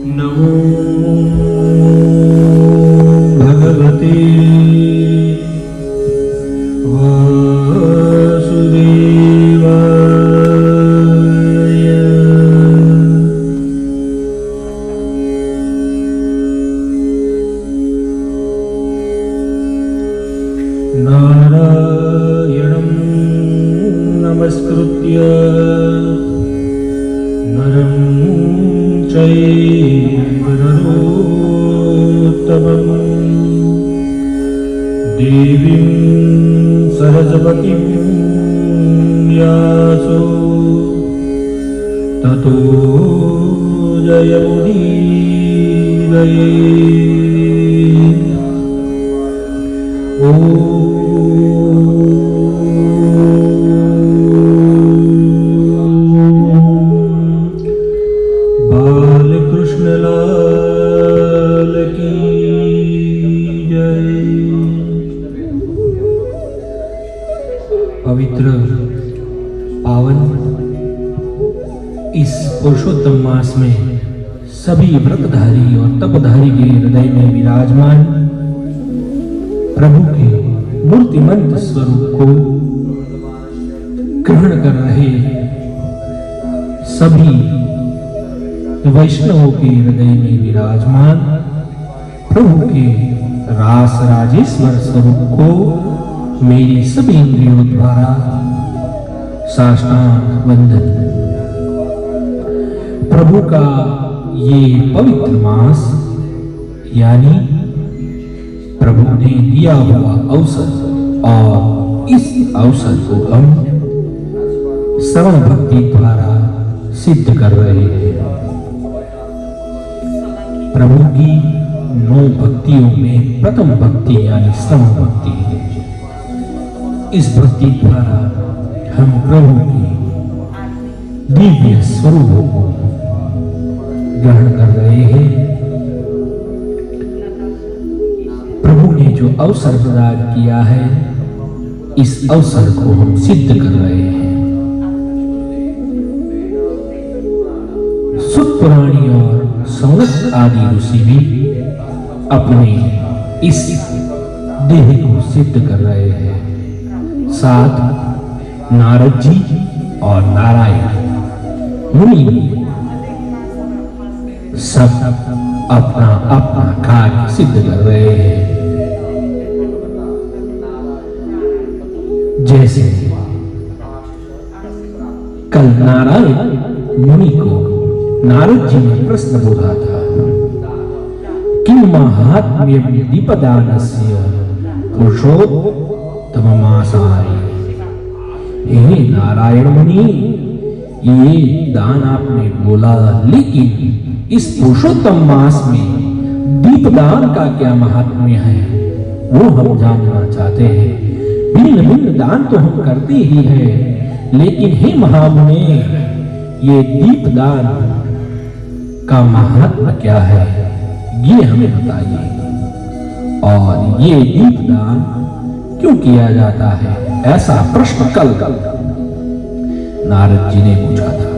नमो भगवते वासुदेवाय। नारायणं नमस्कृत्य नरं चैव नरोत्तमं देवीं सरस्वतीं व्यासो ततो जयमुदीरयेत्। ॐ पवित्र पावन इस पुरुषोत्तम मास में सभी व्रतधारी और तपधारी के हृदय में विराजमान प्रभु के मूर्तिमंत स्वरूप को ग्रहण कर रहे सभी वैष्णवों के हृदय में विराजमान प्रभु के रास राजेश्वर स्वरूप को मेरी सभी इंद्रियों द्वारा साष्टांग वंदन। प्रभु का ये पवित्र मास यानी प्रभु ने दिया हुआ अवसर और इस अवसर को हम श्रवण भक्ति द्वारा सिद्ध कर रहे हैं। प्रभु की 9 भक्तियों में प्रथम भक्ति यानी श्रवण भक्ति है। इस भक्ति द्वारा हम प्रभु के दिव्य स्वरूपों को ग्रहण कर रहे हैं। प्रभु ने जो अवसर प्रदान किया है इस अवसर को हम सिद्ध कर रहे हैं। सुत पुराणी और सौनक आदि ऋषि भी अपने इस देह को सिद्ध कर रहे हैं। साथ नारद जी और नारायण मुनि सब अपना अपना कार्य सिद्ध कर रहे हैं। जैसे कल नारायण मुनि को नारद जी ने प्रश्न पूछा था, किम महात्म्यं दीपदानस्य पुरुषोत्तममासाय। हे नारायण मुनि, ये दान आपने बोला, लेकिन इस पुरुषोत्तम मास में दीपदान का क्या महात्म्य है वो हम जानना चाहते हैं। भिन्न भिन्न दान तो हम करते ही हैं, लेकिन हे महामुनि, ये दीपदान का महात्म्य क्या है ये हमें बताइए। और ये दीपदान क्यों किया जाता है, ऐसा प्रश्न कल नारद जी ने पूछा था।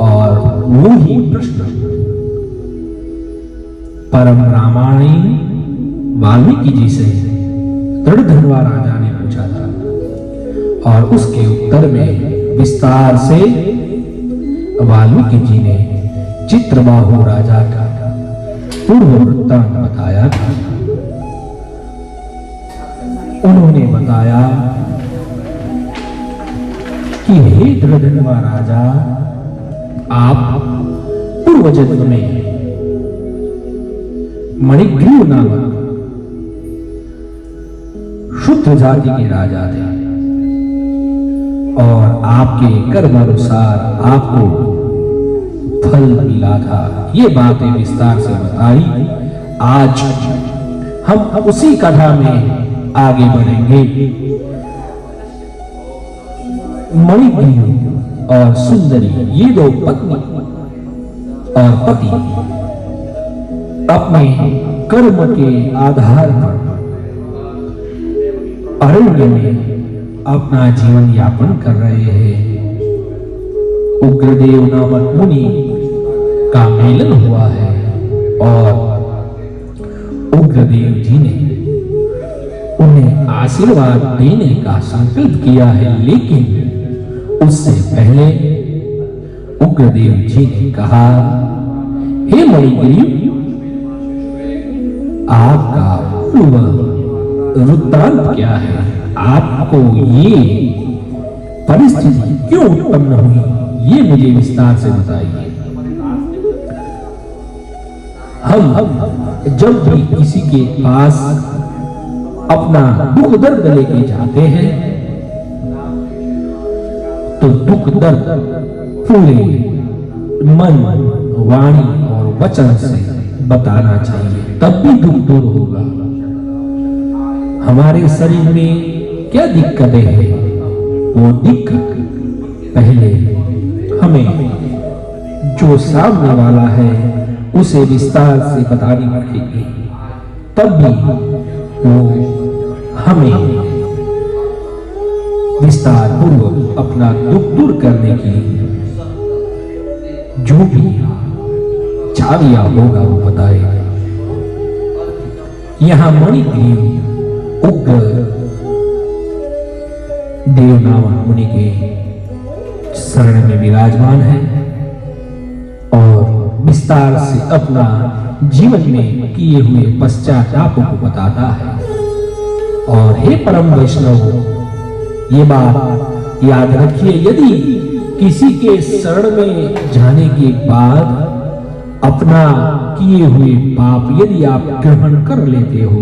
और वो ही प्रश्न परम रामायण वाल्मीकि जी से दृढ़धनवा राजा ने पूछा था। और उसके उत्तर में विस्तार से वाल्मीकि जी ने चित्रबाहु राजा का पूर्व वृत्तांत बताया था। उन्होंने बताया कि हे दृढ़धनवा राजा, आप पूर्व जन्म में मणिग्रीव नामक शूद्र जाति के राजा थे और आपके कर्म अनुसार आपको फल मिला था। ये बातें विस्तार से बताई। आज हम उसी कथा में आगे बढ़ेंगे। मणिग्रीव और सुंदरी ये 2 पत्नी और पति अपने कर्म के आधार पर अरण्य में अपना जीवन यापन कर रहे हैं। उग्रदेव नामक मुनि का मेलन हुआ है और उग्रदेव जी ने उन्हें आशीर्वाद देने का संकल्प किया है। लेकिन उससे पहले उग्रदेव जी ने कहा, हे मणिग्रीव, आपका वृत्तांत क्या है? आपको ये परिस्थिति क्यों उत्पन्न हुई, ये मुझे विस्तार से बताइए। हम जब भी किसी के पास अपना दुख दर्द लेके जाते हैं तो दुख दर्द पूरे मन, वाणी और वचन से बताना चाहिए, तब भी दुख दूर होगा। हमारे शरीर में क्या दिक्कतें हैं, वो दिक्कत पहले हमें जो सामने वाला है उसे विस्तार से बतानी पड़ेगी, तब भी वो हमें विस्तार पूर्वक अपना दुख दूर करने की जो भी चाविया होगा वो बताएगा। यहां मणिग्रीव उग्र देव नामक मुनि के शरण में विराजमान है और विस्तार से अपना जीवन में किए हुए पश्चातापों को बताता है। और हे परम वैष्णव, ये बात याद रखिए, यदि किसी के शरण में जाने के बाद अपना किए हुए पाप यदि आप ग्रहण कर लेते हो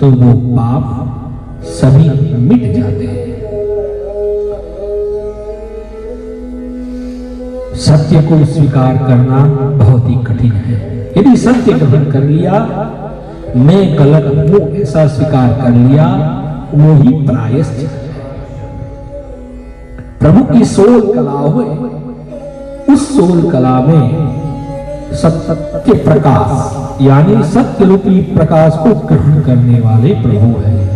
तो वो पाप सभी मिट जाते हैं। सत्य को स्वीकार करना बहुत ही कठिन है। यदि सत्य ग्रहण कर लिया, मैं गलत हूं ऐसा स्वीकार कर लिया, वो ही प्रायश्चित है। प्रभु की 16 कला हुए, उस 16 कला में सत्य प्रकाश यानी सत्य रूपी प्रकाश को ग्रहण करने वाले प्रभु हैं।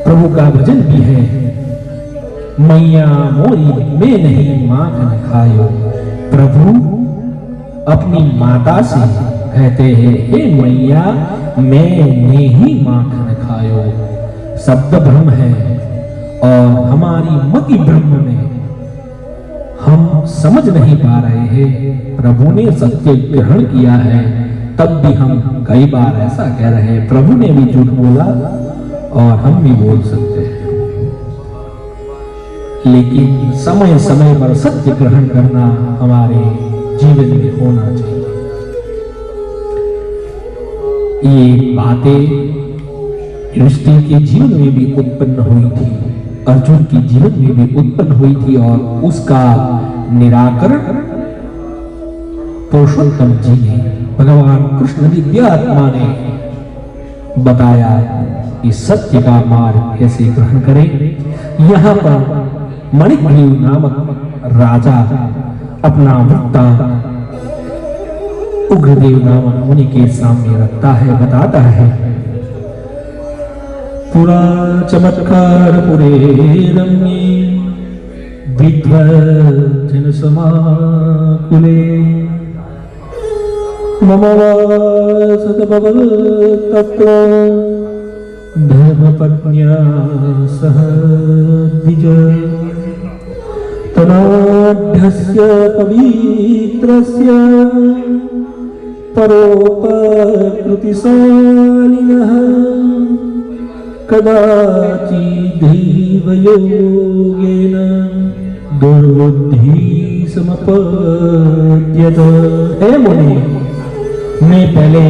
प्रभु का भजन भी है, मैया मोरी में नहीं माखन खायो। प्रभु अपनी माता से कहते हैं, हे मैया मैंने ही माखन खायो। शब्द ब्रह्म है और हमारी मति ब्रह्म में हम समझ नहीं पा रहे हैं। प्रभु ने सत्य ग्रहण किया है, तब भी हम कई बार ऐसा कह रहे हैं, प्रभु ने भी झूठ बोला और हम भी बोल सकते हैं। लेकिन समय समय पर सत्य ग्रहण करना हमारे जीवन में होना चाहिए। ये बातें युधिष्ठिर के जीवन में भी उत्पन्न हुई थी, अर्जुन के जीवन में भी उत्पन्न हुई थी और उसका निराकरण पुरुषोत्तम जी ने, भगवान कृष्ण दिव्यात्मा ने बताया कि सत्य का मार्ग कैसे ग्रहण करें। यहां पर मणिग्रीव नामक राजा अपना वृत्तांत उग्रदेव नामक मुनि के सामने रखता है, बताता है। पुरा चमत्कार पुरे रम्ये विद्वज्जन समाकुले मम वासत भव तत्र धर्मपत्न्या सह द्विज तनाढ्यस्य पवित्रस्य परोपकृतिशालिनः कदाचिदेव योगेन दुर्बुद्धि समपद्यत। हे मुनि, मैं पहले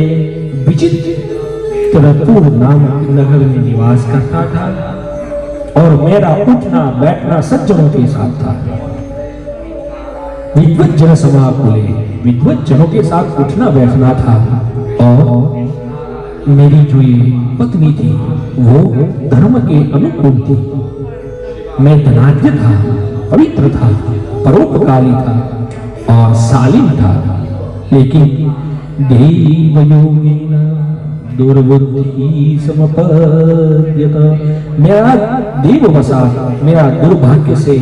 विचित्रपुर नामक नगर में निवास करता था और मेरा उठना बैठना सज्जनों के साथ था। विद्वज्जन समाकुले, विद्वज्जनों के साथ उठना बैठना था। और मेरी जो ये पत्नी थी वो धर्म के अनुकूल थी। मैं धनाढ्य था, पवित्र था, परोपकारी था और शालीन था। लेकिन देव योगेन दुर्बुद्धि समपद्यत, मेरा देववशात, मेरा दुर्भाग्य से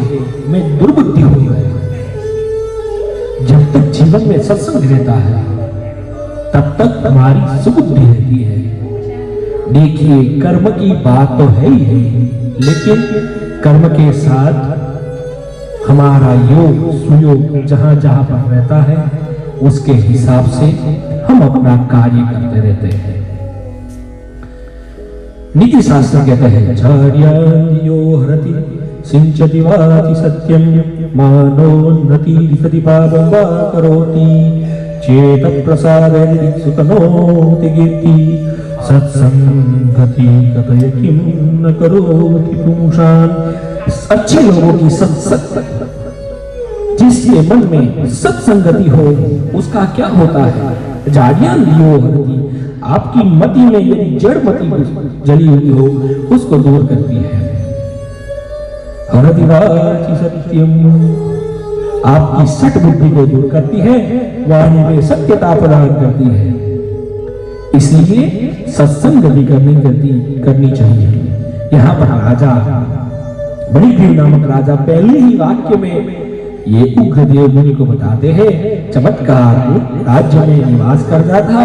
मैं दुर्बुद्धि हो गया। तक जीवन में सत्संग रहता है तब तक हमारी सुबुद्धि रहती है। देखिए, कर्म की बात तो है ही है, लेकिन कर्म के साथ हमारा योग सुयोग जहां जहां पर रहता है उसके हिसाब से हम अपना कार्य करते रहते हैं। नीति शास्त्र कहते हैं चार्यो हरति सिंचति वाति सत्यम मानोन्नति विसति पापं वा करोति चेत प्रसादेन सुतनोति कीर्ति सत्संगति कतय किम न करोति पुंसान। अच्छे लोगों की सत्संग, जिसके मन में सत्संगति हो उसका क्या होता है? जाड़ियां लियो हरति, आपकी मति में यदि जड़ मति जली हुई हो उसको दूर करती है। हरति वाचि सत्यम, आपकी सट बुद्धि को दूर करती है, वाणी में सत्यता प्रदान करती है। इसलिए सत्संग भी करनी चाहिए। यहाँ पर राजा मणिग्रीव नामक राजा पहले ही वाक्य में ये उग्रदेव मुनि को बताते हैं, चमत्कार राज्य में निवास करता था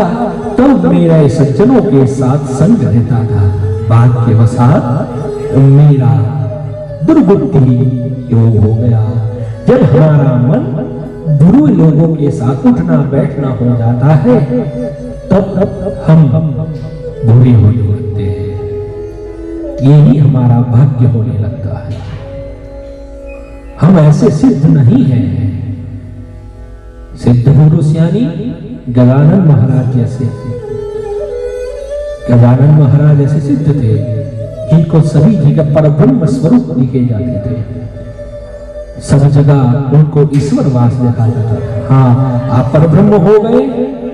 तब मेरा सज्जनों के साथ संग रहता था। बाद के वसात मेरा दुर्बुद्धि योग हो गया। जब हमारा मन बुरे लोगों के साथ उठना बैठना हो जाता है तब हम बुरे होने लगते हैं। यही हमारा भाग्य होने लगता है। हम ऐसे सिद्ध नहीं हैं। सिद्ध पुरुष यानी गजानन महाराज जैसे, गजानन महाराज ऐसे सिद्ध थे जिनको सभी जगह परब्रह्म स्वरूप दिखे जाते थे। सब जगह उनको ईश्वर वास देखा जाता था। हाँ, आप परब्रह्म हो गए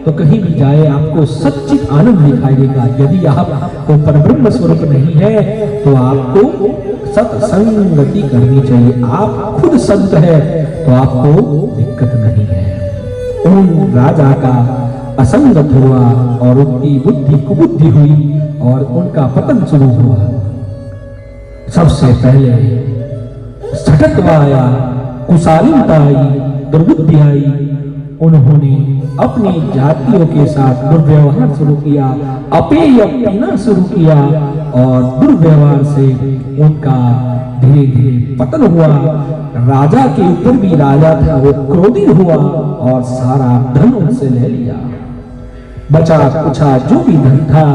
तो कहीं भी जाए आपको सच्चित आनंद दिखाई देगा। यदि आपको परब्रह्म स्वरूप नहीं है तो आपको सत्संगति करनी चाहिए। आप खुद संत है तो आपको दिक्कत नहीं है। उन राजा का असंगत हुआ और उनकी बुद्धि कुबुद्धि हुई और उनका पतन शुरू हुआ। सबसे पहले सटकवा आया, कुशालीनता आई, दुर्बुद्धि आई। उन्होंने अपनी जातियों के साथ दुर्व्यवहार शुरू किया, अपेय पीना शुरू किया और दुर्व्यवहार से उनका धीरे धीरे पतन हुआ। राजा के ऊपर भी राजा था वो क्रोधित हुआ और सारा धन उनसे ले लिया। बचा कुछा जो भी धन था,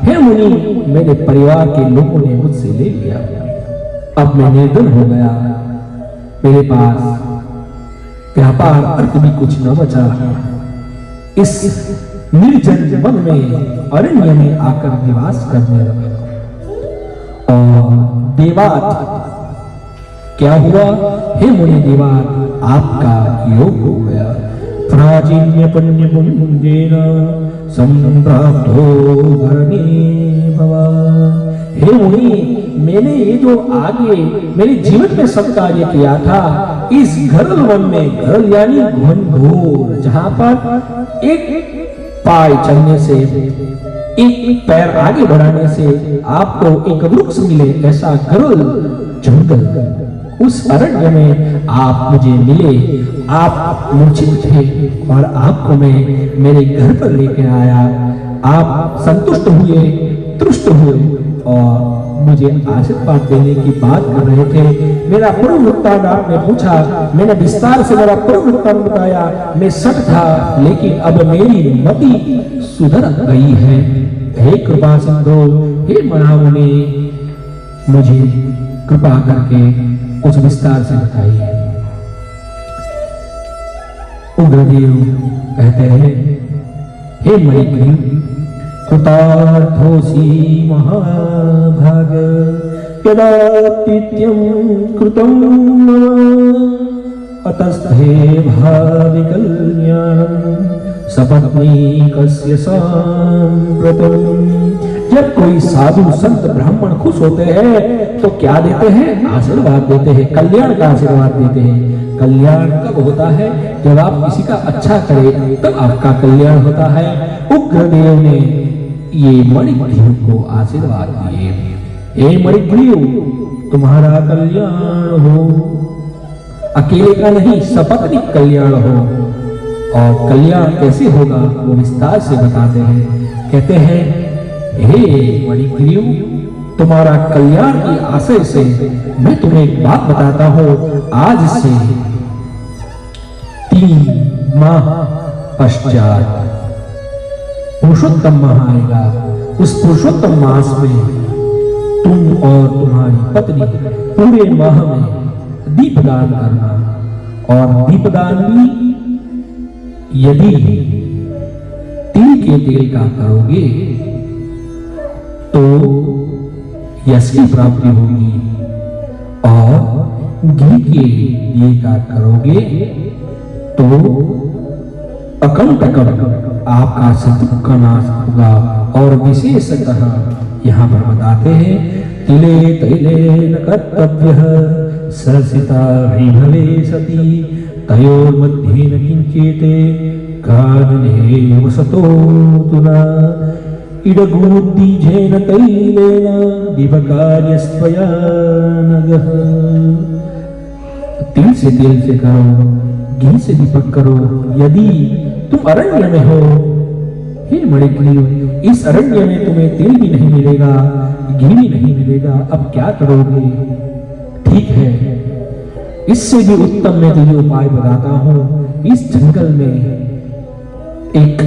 हे मुनि, मेरे परिवार के लोगों ने मुझसे ले लिया। अब मैं निर्धन हो गया, मेरे पास व्यापार अर्थ भी कुछ न बचा। इस निर्जन वन में अरण्य में आकर निवास करने लगा। और देवात क्या हुआ? हे मुनि देवात, आपका योग हो गया। प्राचीन्य पुण्य पुंजेन संप्राप्तो धरणी भवा। हे मुनि, मैंने ये जो आगे मेरे जीवन में सब कार्य किया था, इस घरल वन में, घरल यानी घनघोर, जहां पर एक पाय चलने से, एक पैर आगे बढ़ाने से आपको एक वृक्ष मिले, ऐसा घरल जंगल, उस अरण्य में आप मुझे मिले। आप मूर्छित थे और आपको मैं मेरे घर पर लेके आया। आप संतुष्ट हुए, तुष्ट हुए और मुझे आशीर्वाद देने की बात कर रहे थे। मेरा पूर्व वृत्तांत आपने पूछा, मैंने विस्तार से मेरा पूर्व वृत्तांत बताया। मैं सट था, लेकिन अब मेरी मति सुधर गई है। हे कृपा सिंधु, हे महामुनि, मुझे कृपा करके कुछ विस्तार से बताइए। उग्रदेव कहते हैं, हे मणिग्रीव, कृतार्थोऽसि महाभाग, यदातिथ्यं कृतं अतस्थे भावि कल्याणं सपत्नीकस्य साम्प्रतम्। जब कोई साधु संत ब्राह्मण खुश होते हैं तो क्या देते हैं? आशीर्वाद देते हैं, कल्याण का आशीर्वाद देते हैं। कल्याण कब होता है? जब आप किसी का अच्छा करें तब आपका कल्याण होता है। उग्रदेव ने ये मणिग्रीव को आशीर्वाद दिए। हे मणिग्रीव, तुम्हारा कल्याण हो, अकेले का नहीं, सपत्नी कल्याण हो। और कल्याण कैसे होगा वो विस्तार से बताते हैं। कहते हैं, हे मणिग्रीव, तुम्हारा कल्याण की आशय से मैं तुम्हें एक बात बताता हूं। आज से 3 माह पश्चात पुरुषोत्तम माह आएगा। उस पुरुषोत्तम मास में तुम और तुम्हारी पत्नी पूरे माह में दीपदान करना, और दीपदान भी यदि तिल के तेल का करोगे तो यश की प्राप्ति होगी, और घी के दिए का करोगे तो अकंटकम आपका शत्रु का नाश होगा। और विशेषतः यहाँ पर बताते हैं, तिले तैलेन कर्तव्यः सरसिता भवे सती तयोर्मध्ये किंचेते कानने वसतो तुना इडगूद्दीजेन तैलेन दीपकार्यस्त्वया नगः। तिल से तेल से करो, घी से दीपक करो। यदि तुम अरण्य में हो, हे मणिग्रीव, इस अरण्य में तुम्हें तेल भी नहीं मिलेगा, घी भी नहीं मिलेगा, अब क्या करोगे? ठीक है, इससे भी उत्तम मैं तुझे उपाय बताता हूं। इस जंगल में एक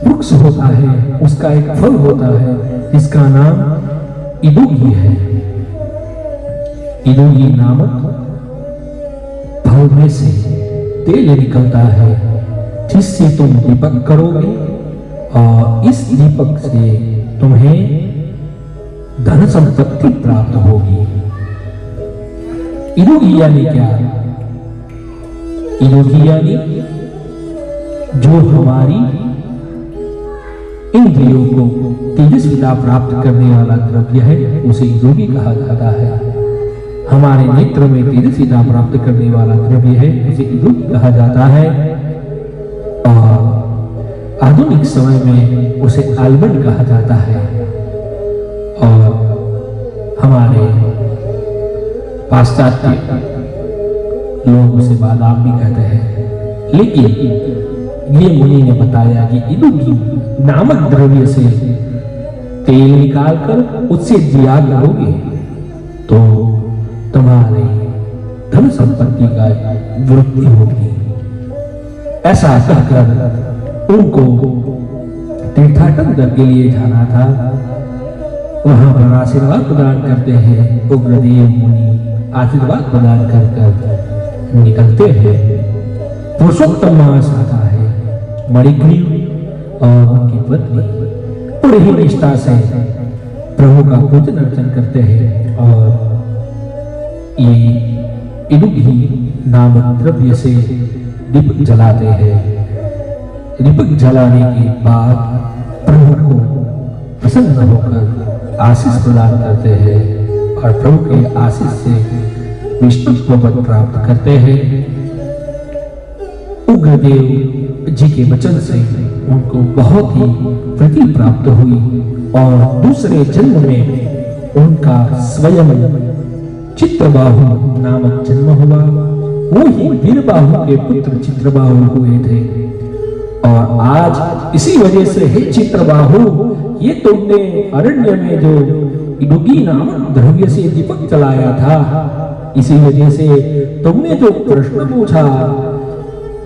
वृक्ष होता है, उसका एक फल होता है जिसका नाम इडुगी है। इडुगी नामक फल में से तेल निकलता है, जिससे तुम दीपक करोगे, और इस दीपक से तुम्हें धन संपत्ति प्राप्त होगी। इडुगी यानी क्या? इडुगी यानी जो हमारी इंद्रियों को तेजस्विता प्राप्त करने वाला द्रव्य है, उसे इडुगी कहा जाता है। हमारे नेत्र में तेजस्विता प्राप्त करने वाला द्रव्य है, उसे इडुगी कहा जाता है। और आधुनिक समय में उसे आलमंड कहा जाता है, और हमारे पाश्चात्य लोग उसे बादाम भी कहते हैं। लेकिन ये मुनि ने बताया कि इडुगी नामक द्रव्य से तेल निकालकर उससे दिया करोगे तो तुम्हारे धन संपत्ति का वृद्धि होगी। ऐसा कहकर उनको तीर्थाटन के लिए जाना था। वहां पर आशीर्वाद प्रदान करते हैं। उग्रदेव मुनि आशीर्वाद प्रदान कर निकलते हैं। पुरुषोत्तम मास आता है। मणिग्रीव और उनकी पत्नी बड़ी ही निष्ठा से प्रभु का पूजन अर्चन करते हैं, और ये इडुगी नामक द्रव्य से दीपक जलाते हैं। दीपक जलाने के बाद प्रभु को प्रसन्न होकर आशीष प्रदान करते हैं, और प्रभु के आशीष से विष्णु पद प्राप्त करते हैं। उग्रदेव जी के वचन से उनको बहुत ही प्रीति प्राप्त हुई, और दूसरे जन्म में उनका स्वयं चित्रबाहु नामक जन्म हुआ। वो ही वीरबाहु के पुत्र चित्रबाहु हुए थे। और आज इसी वजह से हे चित्रबाहु, ये तुमने अरण्य में जो इडुगी नामक द्रव्य से दीपक जलाया था, इसी वजह से तुमने जो प्रश्न पूछा,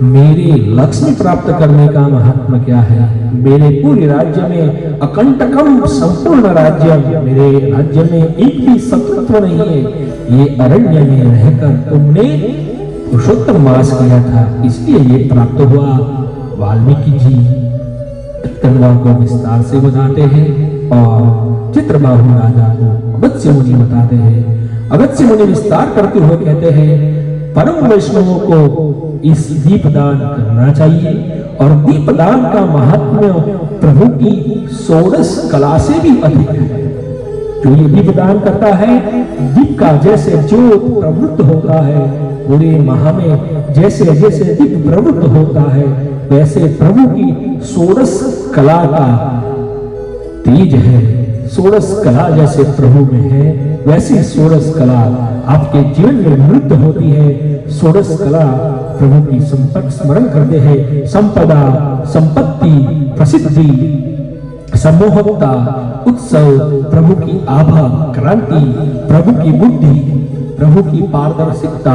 मेरे लक्ष्य प्राप्त करने का महात्मा क्या है, मेरे पूरे राज्य में अकंटकम संपूर्ण राज्य, मेरे राज्य में एक भी शत्रुत्व नहीं है। ये अरण्य में रहकर तुमने पुरुषोत्तम मास किया था, इसलिए ये प्राप्त हुआ। वाल्मीकि जी तत्व को विस्तार से बताते हैं, और चित्रबाहु राजा को अगस्त्य मुनि बताते हैं। अगस्त्य मुनि विस्तार करते हुए कहते हैं, परम वैष्णवों को इस दीपदान करना चाहिए, और दीपदान का महात्म्य प्रभु की षोडश कला से भी अधिक है। जो ये दीपदान करता है, दीप का जैसे ज्योत प्रवृत्त होता है, पूरे माह में जैसे जैसे दीप प्रवृत्त होता है, वैसे प्रभु की षोडश कला का तेज है। षोडश कला जैसे प्रभु में है, वैसी षोडश कला आपके जीवन में नृत्य होती है। षोडश कला प्रभु की संपर्क स्मरण करते हैं। संपदा, संपत्ति, प्रसिद्धि, सम्मोहकता, उत्सव, प्रभु की आभा, क्रांति, प्रभु की बुद्धि, प्रभु की पारदर्शिकता,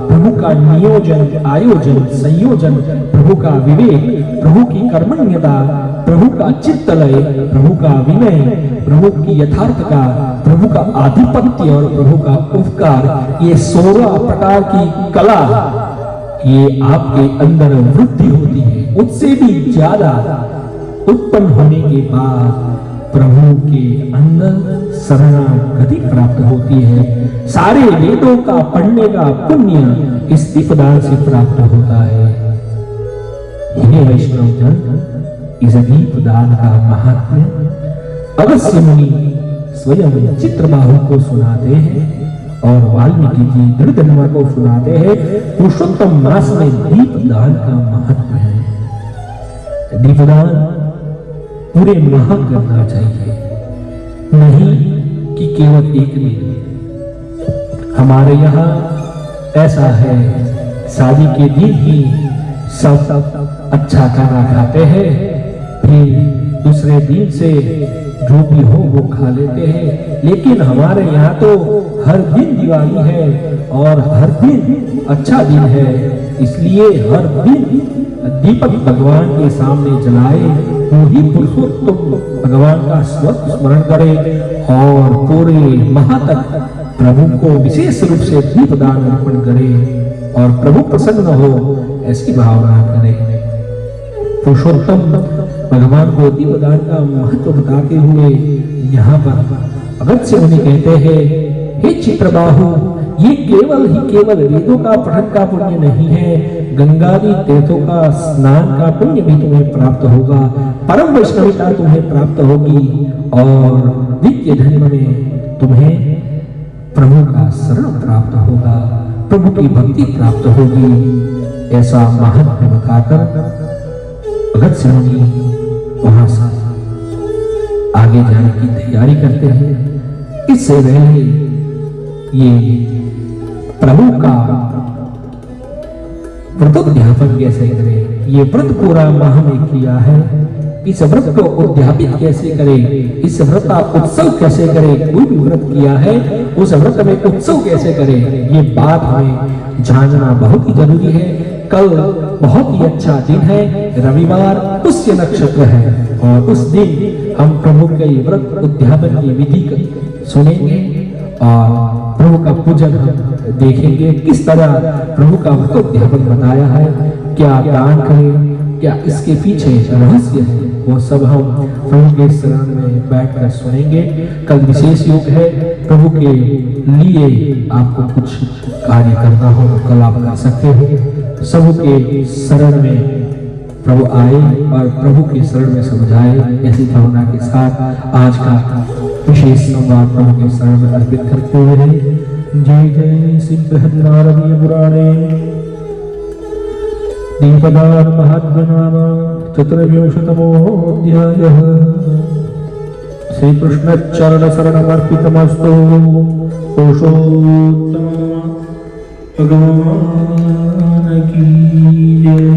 प्रभु का नियोजन, आयोजन, संयोजन, प्रभु का विवेक, प्रभु की कर्मण्यता, प्रभु का चित्तलय, प्रभु का विनय, प्रभु की यथार्थता, प्रभु का आधिपत्य और प्रभु का उपकार, ये 16 प्रकार की कला ये आपके अंदर वृद्धि होती है। उससे भी ज्यादा उत्पन्न होने के बाद प्रभु के अंदर शरणागति प्राप्त होती है। सारे वेदों का पढ़ने का पुण्य इस दीपदान से प्राप्त होता है। हे वैष्णव जन, इस दीपदान का महात्म्य अगस्त्य मुनि स्वयं चित्रबाहु को सुनाते हैं और वाल्मीकि जी दृढ़ को सुनाते हैं। पुरुषोत्तम मास में दीपदान का महत्व है। दीपदान पूरे माह करना चाहिए, नहीं कि केवल एक दिन। हमारे यहाँ ऐसा है, शादी के दिन ही सब अच्छा खाना खाते हैं, फिर दूसरे दिन से जो भी हो वो खा लेते हैं। लेकिन हमारे यहाँ तो हर दिन दिवाली है और हर दिन अच्छा दिन है, इसलिए हर दिन दीपक भगवान के सामने जलाए, वही पुरुषोत्तम भगवान का स्मरण करे और पूरे माह तक प्रभु को विशेष रूप से दीपदान अर्पण करे और प्रभु प्रसन्न हो, ऐसी भावना करे। पुरुषोत्तम भगवान को दीपदान का महत्व बताते हुए यहाँ पर अगस्त्य मुनि कहते हैं, हे चित्रबाहु, ये केवल वेदों का पठन का पुण्य नहीं है, गंगादी तीर्थों का स्नान का पुण्य भी तुम्हें प्राप्त होगा, परम वैष्णवता तुम्हें प्राप्त होगी और नित्य धर्म में तुम्हें प्रभु का शरण प्राप्त होगा, प्रभु की भक्ति प्राप्त होगी। ऐसा महात्म्य बताकर अगस्त्य मुनि वहां से आगे जाने की तैयारी करते हैं। इससे पहले ये प्रभु का व्रतोद्यापन कैसे करें, ये व्रत पूरा माह में किया है, इस व्रत को उद्यापित कैसे करें, इस व्रत का उत्सव कैसे करें, कोई भी व्रत किया है उस व्रत में उत्सव कैसे करें, ये बात हमें जानना बहुत ही जरूरी है। कल बहुत ही अच्छा दिन है, रविवार पुष्य नक्षत्र है और उस दिन हम प्रभु के व्रत उद्यापन की विधि सुनेंगे और प्रभु का पूजन हम देखेंगे, किस तरह प्रभु का व्रत उद्यापन बताया है, क्या दान करें, क्या इसके पीछे रहस्य है, वो सब हम प्रभु के शरण में बैठकर सुनेंगे। कल विशेष योग है, प्रभु के लिए आपको कुछ कार्य करना हो तो कल आप कर सकते हो। सब के शरण में प्रभु आए और प्रभु के शरण में सब जाए, ऐसी भावना के साथ आज का विशेष संवाद प्रभु के शरण में अर्पित करते हुए जय जय श्री बृहन्नारदीय पुराणे दीपदान महात्म्य नाम चतुर्विंशतमोऽध्यायः। श्री कृष्ण चरण शरणमर्पितमस्तु। पुरुषोत्तम भगवान की जय।